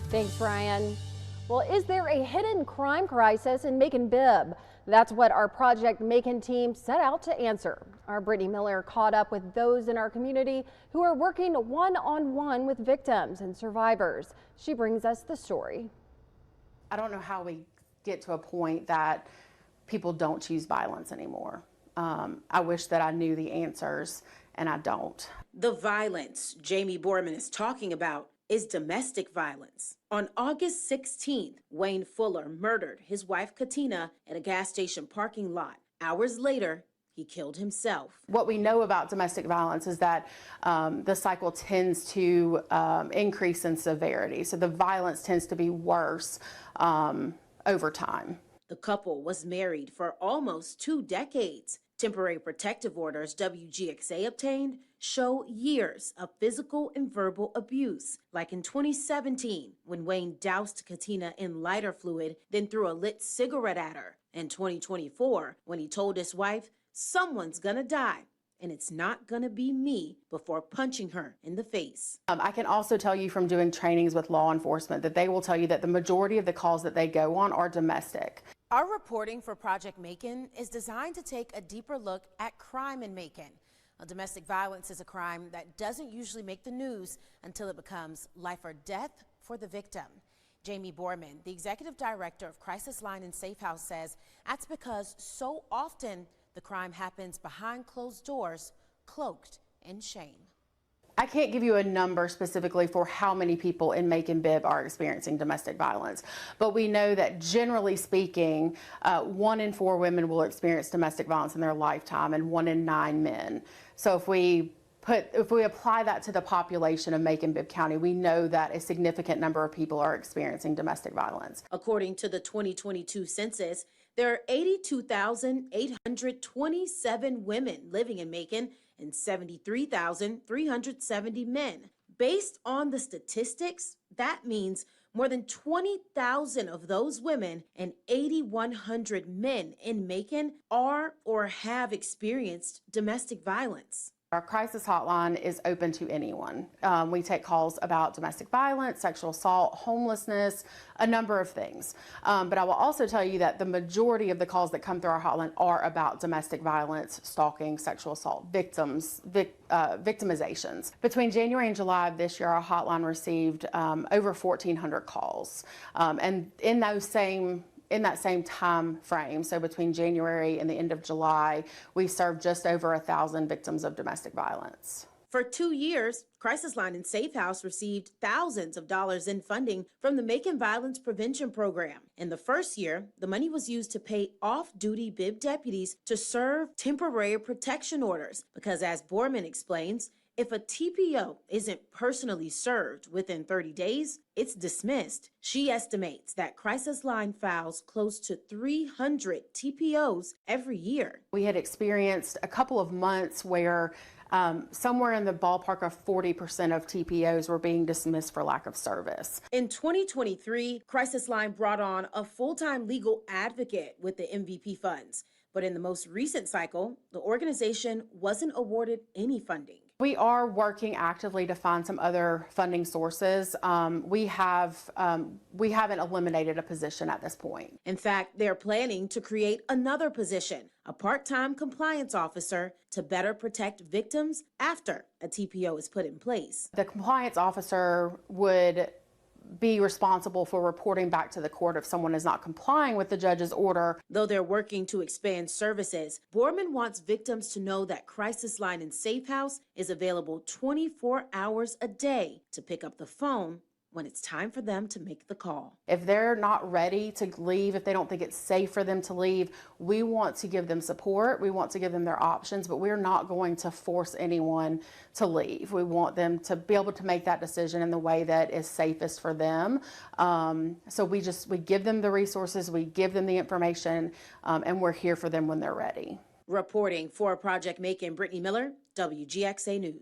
Thanks, Ryan. Well, is there a hidden crime crisis in Macon-Bibb? That's what our Project Macon team set out to answer. Our Brittney Miller caught up with those in our community who are working one-on-one with victims and survivors. She brings us the story. I don't know how we get to a point that people don't choose violence anymore. I wish that I knew the answers, and I don't. The violence Jamie Borman is talking about is domestic violence. On August 16th, Wayne Fuller murdered his wife Katina at a gas station parking lot. Hours later, he killed himself. What we know about domestic violence is that the cycle tends to increase in severity. So the violence tends to be worse over time. The couple was married for almost 2 decades. Temporary protective orders WGXA obtained show years of physical and verbal abuse, like in 2017 when Wayne doused Katina in lighter fluid, then threw a lit cigarette at her. In 2024, when he told his wife, "Someone's gonna die, and it's not gonna be me," before punching her in the face. I can also tell you from doing trainings with law enforcement that they will tell you that the majority of the calls that they go on are domestic. Our reporting for Project Macon is designed to take a deeper look at crime in Macon. Domestic violence is a crime that doesn't usually make the news until it becomes life or death for the victim. Jamie Borman, the executive director of Crisis Line and Safe House, says that's because so often the crime happens behind closed doors, cloaked in shame. I can't give you a number specifically for how many people in Macon-Bibb are experiencing domestic violence, but we know that generally speaking, 1 in 4 women will experience domestic violence in their lifetime and 1 in 9 men. So if we apply that to the population of Macon-Bibb County, we know that a significant number of people are experiencing domestic violence. According to the 2022 census, there are 82,827 women living in Macon and 73,370 men. Based on the statistics, that means more than 20,000 of those women and 8,100 men in Macon are or have experienced domestic violence. Our crisis hotline is open to anyone. We take calls about domestic violence, sexual assault, homelessness, a number of things. But I will also tell you that the majority of the calls that come through our hotline are about domestic violence, stalking, sexual assault, victimizations. Between January and July of this year, our hotline received over 1,400 calls. And in that same time frame, so between January and the end of July, we served just over 1,000 victims of domestic violence. For 2 years, Crisis Line and Safe House received thousands of dollars in funding from the Macon Violence Prevention Program. In the first year, the money was used to pay off-duty Bibb deputies to serve temporary protection orders because, as Borman explains, if a TPO isn't personally served within 30 days, it's dismissed. She estimates that Crisis Line files close to 300 TPOs every year. We had experienced a couple of months where somewhere in the ballpark of 40% of TPOs were being dismissed for lack of service. In 2023, Crisis Line brought on a full-time legal advocate with the MVP funds. But in the most recent cycle, the organization wasn't awarded any funding. We are working actively to find some other funding sources. We haven't eliminated a position at this point. In fact, they're planning to create another position, a part-time compliance officer, to better protect victims after a TPO is put in place. The compliance officer would be responsible for reporting back to the court if someone is not complying with the judge's order. Though they're working to expand services, Borman wants victims to know that Crisis Line and Safe House is available 24 hours a day to pick up the phone when it's time for them to make the call. If they're not ready to leave, if they don't think it's safe for them to leave, we want to give them support. We want to give them their options, but we're not going to force anyone to leave. We want them to be able to make that decision in the way that is safest for them. So we give them the resources, we give them the information, and we're here for them when they're ready. Reporting for Project Macon, Brittney Miller, WGXA News.